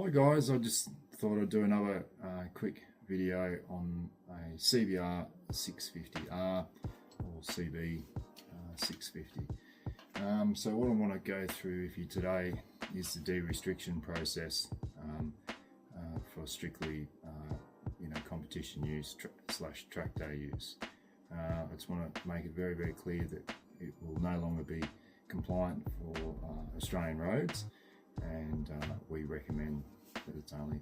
Hi guys, I just thought I'd do another quick video on a CBR650R or CB650. So what I want to go through with you today is the de-restriction process for strictly competition use slash track day use. I just want to make it very, very clear that it will no longer be compliant for Australian roads, and we recommend that it's only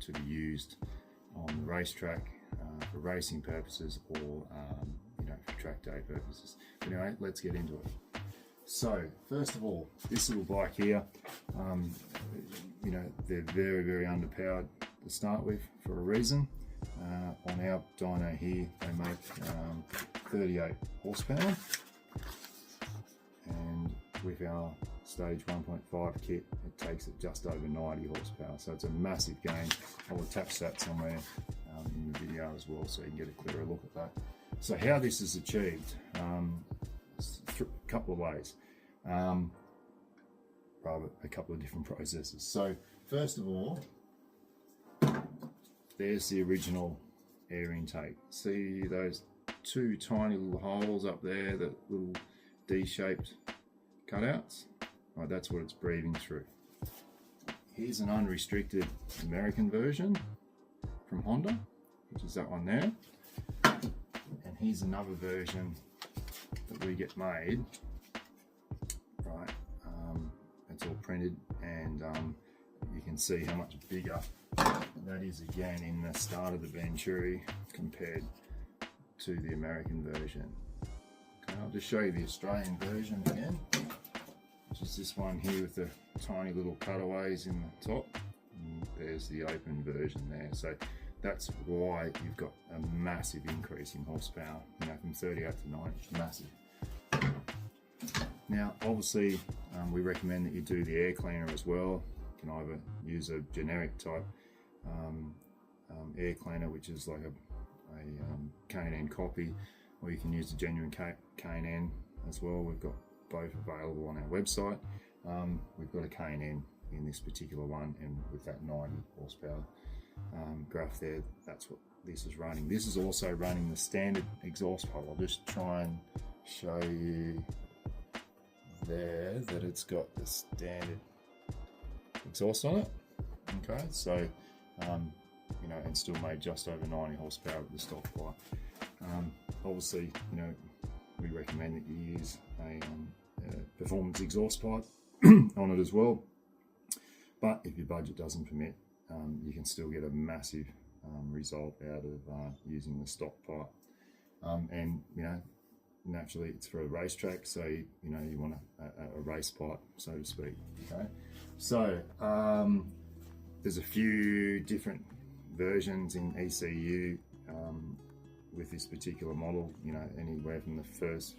to be used on the racetrack for racing purposes or for track day purposes. But anyway, let's get into it. So first of all, this little bike here, they're very, very underpowered to start with for a reason. On our dyno here, they make 38 horsepower, and with our stage 1.5 kit, it takes it just over 90 horsepower. So it's a massive gain. I'll attach that somewhere in the video as well, so you can get a clearer look at that. So how this is achieved, a couple of ways, rather a couple of different processes. So first of all, there's the original air intake. See those two tiny little holes up there, that little D-shaped cutouts? Right, that's what it's breathing through. Here's an unrestricted American version from Honda, which is that one there. And here's another version that we get made. Right, it's all printed, and you can see how much bigger that is again in the start of the Venturi compared to the American version. Okay, I'll just show you the Australian version again, which is this one here with the tiny little cutaways in the top. And there's the open version there. So that's why you've got a massive increase in horsepower, from 38 to 90, massive. Now, obviously, we recommend that you do the air cleaner as well. You can either use a generic type air cleaner, which is like a K&N copy, or you can use the genuine K&N as well. We've got both available on our website. We've got a K&N in this particular one, and with that 90 horsepower graph there, that's what this is running. This is also running the standard exhaust pipe. I'll just try and show you there that it's got the standard exhaust on it. Okay, so and still made just over 90 horsepower with the stock pipe. Obviously, we recommend that you use a performance exhaust pipe on it as well. But if your budget doesn't permit, you can still get a massive result out of using the stock pipe. And naturally, it's for a racetrack, so you want a race pipe, so to speak. Okay, so there's a few different versions in ECU with this particular model. Anywhere from the first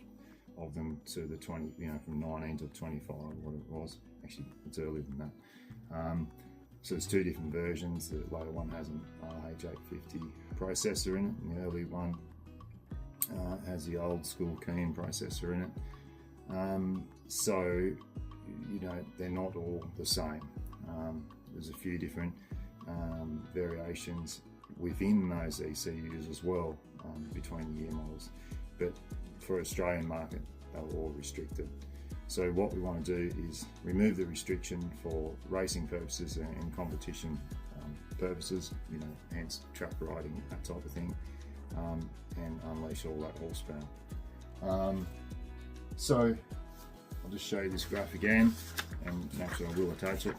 of them to the 20, from 19 to 25, what it was. Actually, it's earlier than that. So there's two different versions. The later one has an RH850 processor in it, and the early one has the old school Keen processor in it. So they're not all the same. There's a few different variations within those ECUs as well, between the year models, but for Australian market they were all restricted. So what we want to do is remove the restriction for racing purposes and competition purposes, hence track riding, that type of thing, and unleash all that horsepower. So I'll just show you this graph again, and naturally I will attach it.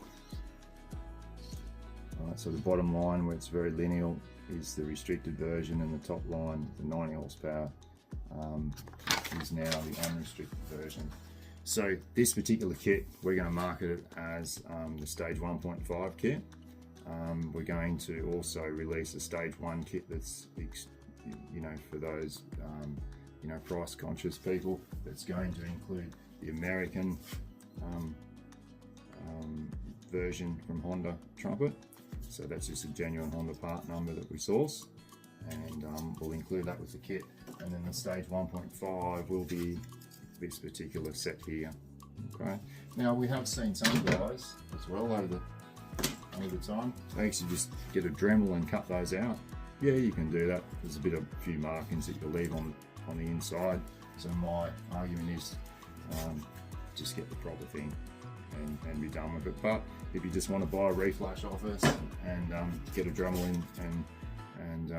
Alright, so the bottom line, where it's very linear, is the restricted version, and the top line, the 90 horsepower, is now the unrestricted version. So this particular kit, we're going to market it as the stage 1.5 kit. We're going to also release a stage 1 kit that's for those price conscious people, that's going to include the American version from Honda Trumpet. So that's just a genuine Honda part number that we source, and we'll include that with the kit. And then the stage 1.5 will be this particular set here. Okay. Now we have seen some guys as well over the all the time. They actually just get a Dremel and cut those out. Yeah, you can do that. There's a few markings that you leave on the inside. So my argument is just get the proper thing and be done with it. But if you just want to buy a reflash off us and get a Dremel in and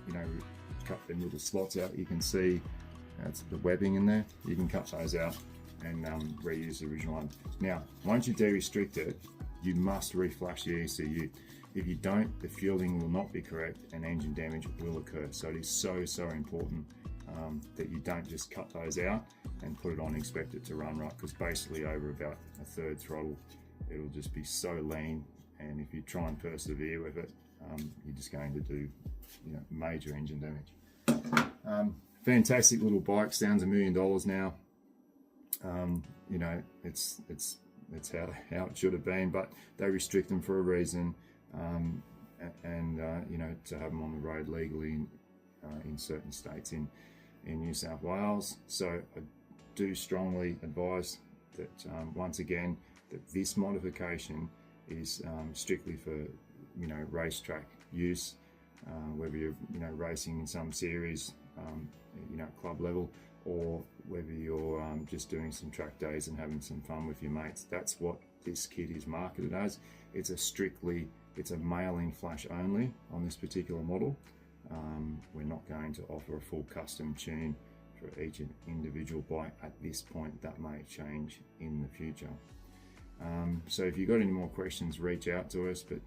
you know, cut them little slots out, you can see that's the webbing in there. You can cut those out and reuse the original one. Now, once you de-restrict it, you must reflash the ECU. If you don't, the fueling will not be correct and engine damage will occur. So it is so important that you don't just cut those out and put it on and expect it to run right, because basically over about a third throttle, it'll just be so lean, and if you try and persevere with it, you're just going to do, you know, major engine damage. Fantastic little bike, sounds $1 million now. You know, it's how it should have been, but they restrict them for a reason, and you know, to have them on the road legally in certain states in New South Wales. So I do strongly advise that once again, that this modification is strictly for, you know, racetrack use, whether you're, you know, racing in some series, you know, club level, or whether you're just doing some track days and having some fun with your mates. That's what this kit is marketed as. It's a male-in flash only on this particular model. We're not going to offer a full custom tune for each individual bike at this point. That may change in the future. So if you've got any more questions, reach out to us, but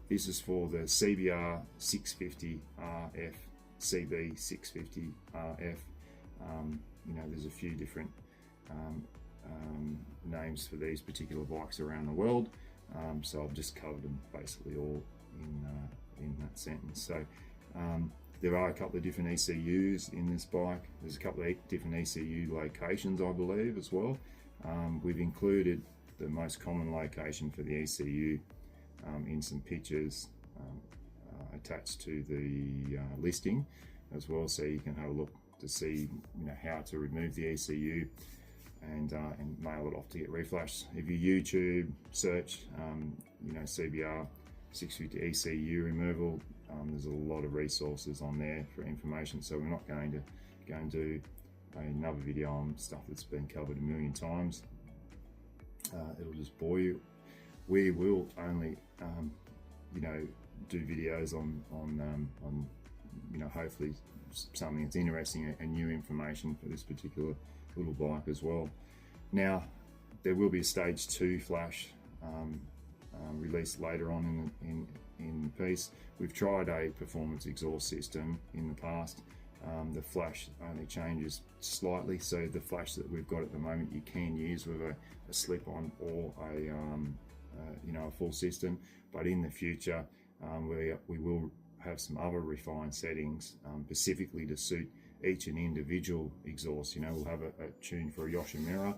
this is for the CBR650RF, CB650RF. You know, there's a few different names for these particular bikes around the world, so I've just covered them basically all in that sentence. So there are a couple of different ECUs in this bike. There's a couple of different ECU locations, I believe, as well. We've included the most common location for the ECU in some pictures attached to the listing as well, so you can have a look to see, you know, how to remove the ECU and mail it off to get reflashed. If you YouTube search, you know, CBR650 ECU removal, there's a lot of resources on there for information. So we're not going to go and do another video on stuff that's been covered 1 million times. It'll just bore you. We will only, you know, do videos on you know, hopefully something that's interesting and new information for this particular little bike as well. Now, there will be a stage 2 flash released later on in the piece. We've tried a performance exhaust system in the past. The flash only changes slightly, so the flash that we've got at the moment you can use with a slip-on or a you know, a full system. But in the future, we will have some other refined settings specifically to suit each and individual exhaust. You know, we'll have a tune for a Yoshimura,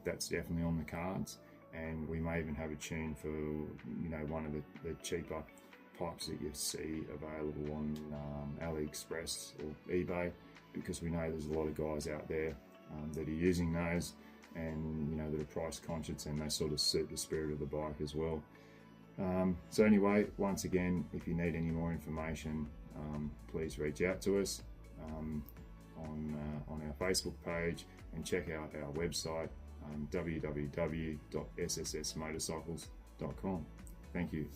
that's definitely on the cards, and we may even have a tune for, you know, one of the cheaper pipes that you see available on AliExpress or eBay, because we know there's a lot of guys out there that are using those, and, you know, that are price conscious, and they sort of suit the spirit of the bike as well. So anyway, once again, if you need any more information, please reach out to us on our Facebook page, and check out our website, www.sssmotorcycles.com. Thank you.